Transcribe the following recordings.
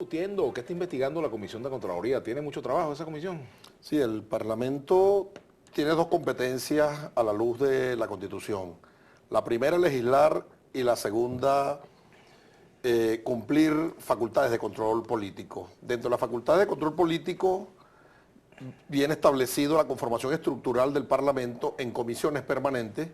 discutiendo o qué está investigando la Comisión de Contraloría? ¿Tiene mucho trabajo esa comisión? Sí, el Parlamento tiene dos competencias a la luz de la Constitución. La primera, legislar, y la segunda, cumplir facultades de control político. Dentro de las facultades de control político viene establecido la conformación estructural del Parlamento en comisiones permanentes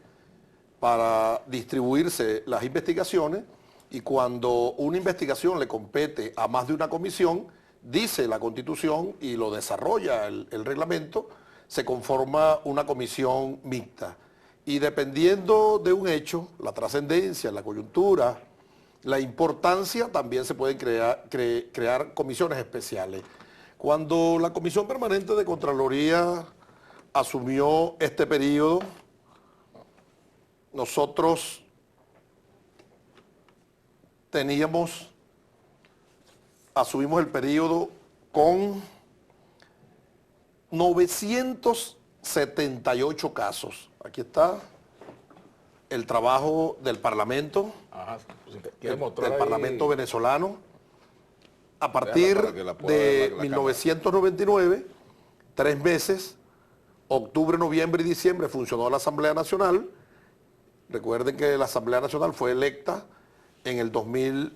para distribuirse las investigaciones, y cuando una investigación le compete a más de una comisión, dice la Constitución y lo desarrolla el reglamento, se conforma una comisión mixta. Y dependiendo de un hecho, la trascendencia, la coyuntura, la importancia, también se pueden crear comisiones especiales. Cuando la Comisión Permanente de Contraloría asumió este periodo, nosotros asumimos el periodo con 978 casos. Aquí está el trabajo del Parlamento, Ajá. del Parlamento venezolano. A partir de 1999, 3 meses, octubre, noviembre y diciembre, funcionó la Asamblea Nacional. Recuerden que la Asamblea Nacional fue electa en el 2000,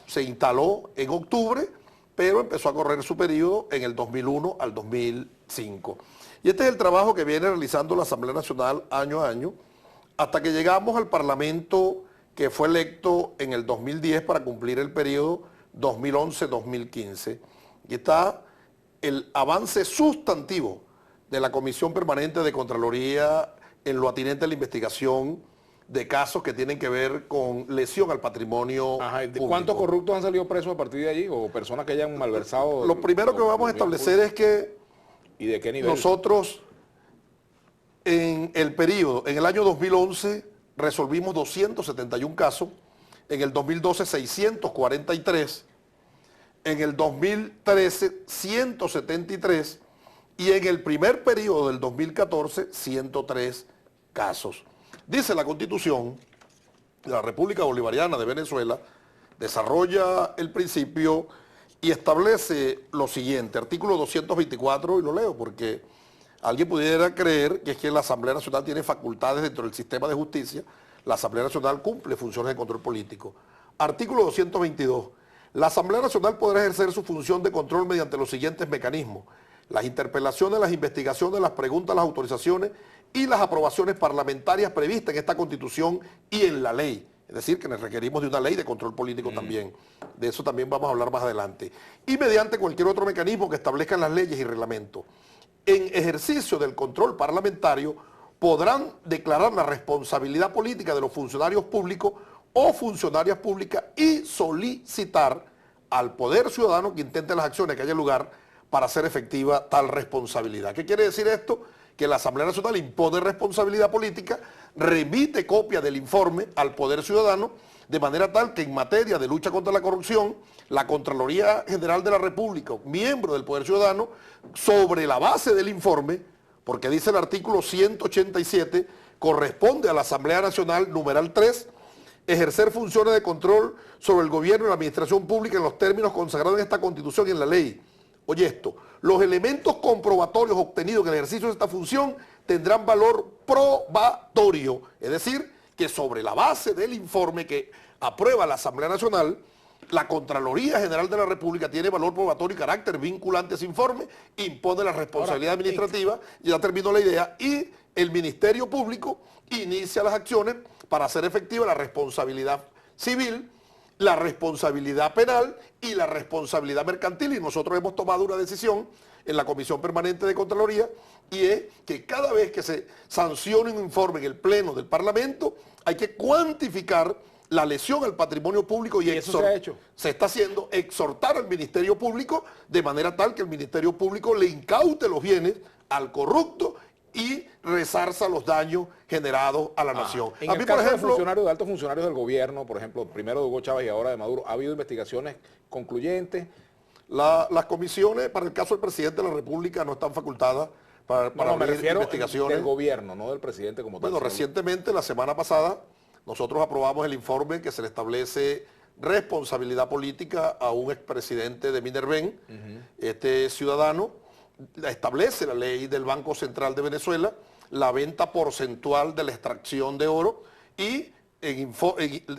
se instaló en octubre, pero empezó a correr su periodo en el 2001 al 2005. Y este es el trabajo que viene realizando la Asamblea Nacional año a año, hasta que llegamos al Parlamento que fue electo en el 2010 para cumplir el periodo 2011-2015. Y está el avance sustantivo de la Comisión Permanente de Contraloría en lo atinente a la investigación de casos que tienen que ver con lesión al patrimonio público. ¿Cuántos corruptos han salido presos a partir de allí o personas que hayan malversado? Lo primero que vamos a establecer es que ¿y de qué nivel? Nosotros en el año 2011 resolvimos 271 casos, en el 2012 643, en el 2013 173 y en el primer periodo del 2014 103 casos. Dice la Constitución, la República Bolivariana de Venezuela desarrolla el principio y establece lo siguiente, artículo 224, y lo leo porque alguien pudiera creer que es que la Asamblea Nacional tiene facultades dentro del sistema de justicia. La Asamblea Nacional cumple funciones de control político. Artículo 222. La Asamblea Nacional podrá ejercer su función de control mediante los siguientes mecanismos: las interpelaciones, las investigaciones, las preguntas, las autorizaciones y las aprobaciones parlamentarias previstas en esta Constitución y en la ley. Es decir, que requerimos de una ley de control político también. De eso también vamos a hablar más adelante. Y mediante cualquier otro mecanismo que establezcan las leyes y reglamentos. En ejercicio del control parlamentario podrán declarar la responsabilidad política de los funcionarios públicos o funcionarias públicas y solicitar al Poder Ciudadano que intente las acciones que haya lugar para hacer efectiva tal responsabilidad. ¿Qué quiere decir esto? Que la Asamblea Nacional impone responsabilidad política, remite copia del informe al Poder Ciudadano, de manera tal que en materia de lucha contra la corrupción, la Contraloría General de la República, miembro del Poder Ciudadano, sobre la base del informe, porque dice el artículo 187, corresponde a la Asamblea Nacional, numeral 3, ejercer funciones de control sobre el gobierno y la administración pública en los términos consagrados en esta Constitución y en la ley. Oye esto, los elementos comprobatorios obtenidos en el ejercicio de esta función tendrán valor probatorio, es decir, que sobre la base del informe que aprueba la Asamblea Nacional, la Contraloría General de la República tiene valor probatorio y carácter vinculante a ese informe, impone la responsabilidad administrativa, ya terminó la idea, y el Ministerio Público inicia las acciones para hacer efectiva la responsabilidad civil, la responsabilidad penal y la responsabilidad mercantil. Y nosotros hemos tomado una decisión en la Comisión Permanente de Contraloría, y es que cada vez que se sancione un informe en el Pleno del Parlamento, hay que cuantificar la lesión al patrimonio público y eso se ha hecho. Se está haciendo exhortar al Ministerio Público de manera tal que el Ministerio Público le incaute los bienes al corrupto y resarza los daños generados a la nación. En el caso de altos funcionarios del gobierno, por ejemplo, primero de Hugo Chávez y ahora de Maduro, ¿ha habido investigaciones concluyentes? Las comisiones para el caso del presidente de la República no están facultadas para me refiero investigaciones del gobierno, no del presidente como tal. Bueno, recientemente, la semana pasada, nosotros aprobamos el informe que se le establece responsabilidad política a un expresidente de Minerven. Este ciudadano establece la ley del Banco Central de Venezuela, la venta porcentual de la extracción de oro y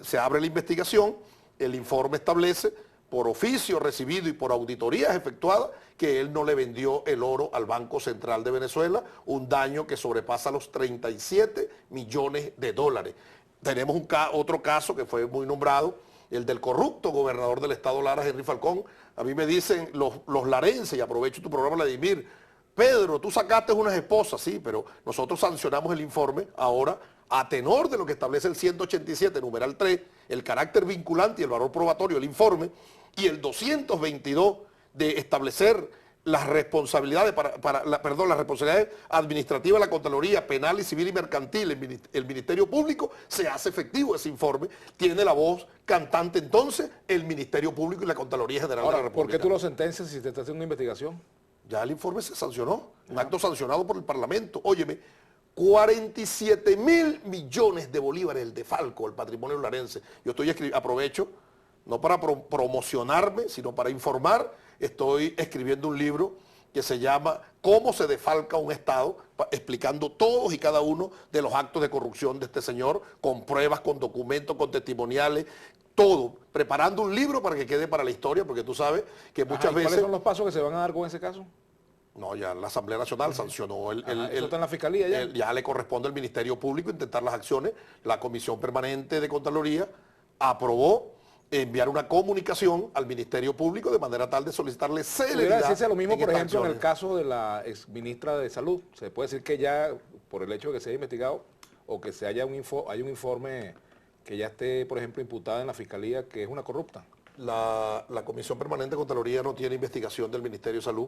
se abre la investigación, el informe establece por oficio recibido y por auditorías efectuadas que él no le vendió el oro al Banco Central de Venezuela, un daño que sobrepasa los 37 millones de dólares. Tenemos otro caso que fue muy nombrado, el del corrupto gobernador del estado Lara, Henry Falcón. A mí me dicen los larenses, y aprovecho tu programa, Vladimir, Pedro, tú sacaste unas esposas, sí, pero nosotros sancionamos el informe ahora a tenor de lo que establece el 187, numeral 3, el carácter vinculante y el valor probatorio del informe, y el 222 de establecer las responsabilidades las responsabilidades administrativas de la Contraloría, penal y civil y mercantil, el Ministerio Público, se hace efectivo ese informe, tiene la voz cantante entonces el Ministerio Público y la Contraloría General de la República. ¿Por qué tú lo sentencias si te está haciendo una investigación? Ya el informe se sancionó, un acto sancionado por el Parlamento. Óyeme, 47 mil millones de bolívares el defalco al patrimonio larense. Yo aprovecho, no para promocionarme, sino para informar, estoy escribiendo un libro que se llama ¿Cómo se defalca un Estado?, explicando todos y cada uno de los actos de corrupción de este señor, con pruebas, con documentos, con testimoniales, todo, preparando un libro para que quede para la historia, porque tú sabes que muchas veces... ¿Cuáles son los pasos que se van a dar con ese caso? No, ya la Asamblea Nacional sancionó ¿Eso está en la Fiscalía ya? Ya le corresponde al Ministerio Público intentar las acciones. La Comisión Permanente de Contraloría aprobó enviar una comunicación al Ministerio Público de manera tal de solicitarle celeridad. ¿Pudiera decirse lo mismo, por ejemplo, acciones en el caso de la exministra de Salud? Se puede decir que ya, por el hecho de que se haya investigado o que hay un informe que ya esté, por ejemplo, imputada en la Fiscalía, que es una corrupta. La Comisión Permanente de Contraloría no tiene investigación del Ministerio de Salud.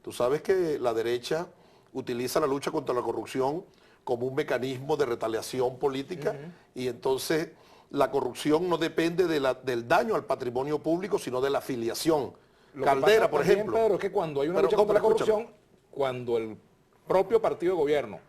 Tú sabes que la derecha utiliza la lucha contra la corrupción como un mecanismo de retaliación política y entonces la corrupción no depende del daño al patrimonio público, sino de la afiliación. Caldera, por ejemplo. Pedro, es que cuando hay una lucha contra la corrupción, cuando el propio partido de gobierno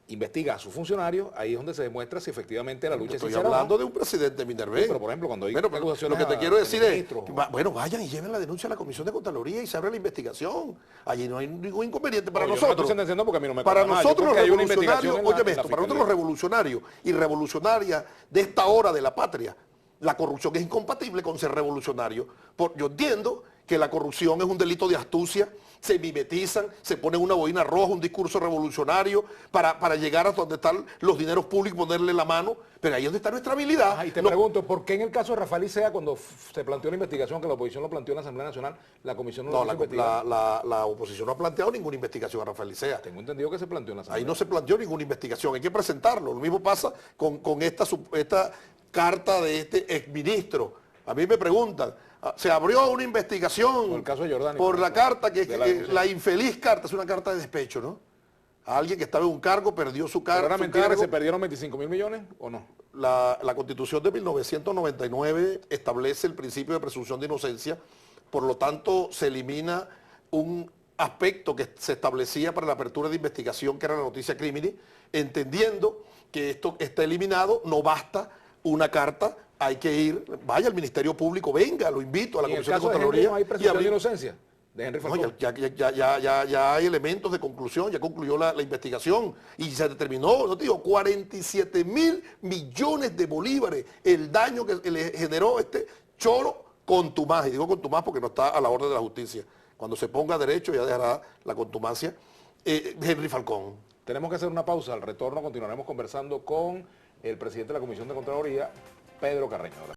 investiga a sus funcionarios, ahí es donde se demuestra si efectivamente la lucha es sincera. Estoy hablando de un presidente de Minerven. Sí, pero por ejemplo, cuando hay acusaciones, lo que te quiero decir es, bueno, vayan y lleven la denuncia a la Comisión de Contraloría y se abre la investigación. Allí no hay ningún inconveniente para nosotros. Yo no estoy sentenciando porque a mí no me para consta nosotros más. los revolucionarios, óyeme esto, para nosotros los revolucionarios y revolucionarias de esta hora de la patria, la corrupción es incompatible con ser revolucionario. Yo entiendo que la corrupción es un delito de astucia, se mimetizan, se ponen una boina roja, un discurso revolucionario para llegar a donde están los dineros públicos, ponerle la mano, pero ahí es donde está nuestra habilidad. Y te pregunto, ¿por qué en el caso de Rafael Icea, cuando se planteó la investigación, que la oposición lo planteó en la Asamblea Nacional, la comisión no lo investigó? La oposición no ha planteado ninguna investigación a Rafael Icea. Tengo entendido que se planteó en la Asamblea. Ahí no se planteó ninguna investigación, hay que presentarlo. Lo mismo pasa con esta carta de este exministro. A mí me preguntan, se abrió una investigación por el caso de Jordani, por la carta, la infeliz carta, es una carta de despecho, ¿no? A alguien que estaba en un cargo, perdió su cargo. ¿Pero era mentira que se perdieron 25.000 millones o no? La Constitución de 1999 establece el principio de presunción de inocencia, por lo tanto se elimina un aspecto que se establecía para la apertura de investigación, que era la noticia crimini, entendiendo que esto está eliminado, no basta una carta, hay que ir, vaya al Ministerio Público, venga, lo invito a la Comisión de Contraloría. ¿No hay presunción de inocencia de Henry Falcón? Ya hay elementos de conclusión, ya concluyó la investigación y se determinó, no te digo, 47 mil millones de bolívares el daño que le generó este choro contumaz, y digo contumaz porque no está a la orden de la justicia. Cuando se ponga derecho ya dejará la contumacia. Henry Falcón. Tenemos que hacer una pausa, al retorno continuaremos conversando con el presidente de la Comisión de Contraloría, Pedro Carreño.